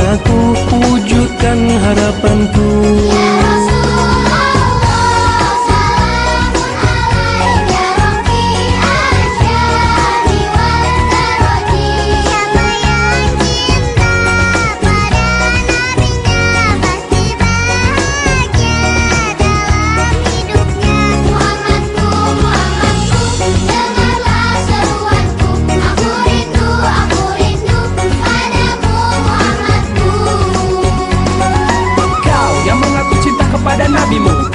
cintaku, wujudkan harapanku.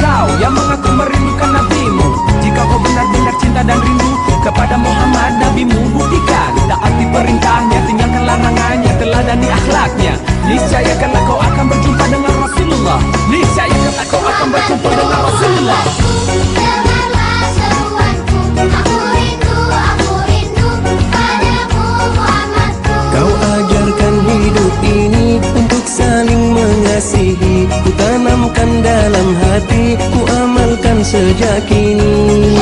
Kau yang mengaku merindukan nabimu, jika kau benar-benar cinta dan rindu kepada Muhammad nabimu, buktikan taati perintahnya, tinggalkan larangannya, teladani akhlaknya. Niscaya kelak kau akan berjumpa dengan Rasulullah. Niscaya kelak kau akan berjumpa dengan Rasulullah. Dengarlah seruanku, aku rindu padamu Muhammadku. Kau ajarkan hidup ini untuk saling mengasihi, ku tanamkan dalam hati, ku amalkan sejak kini.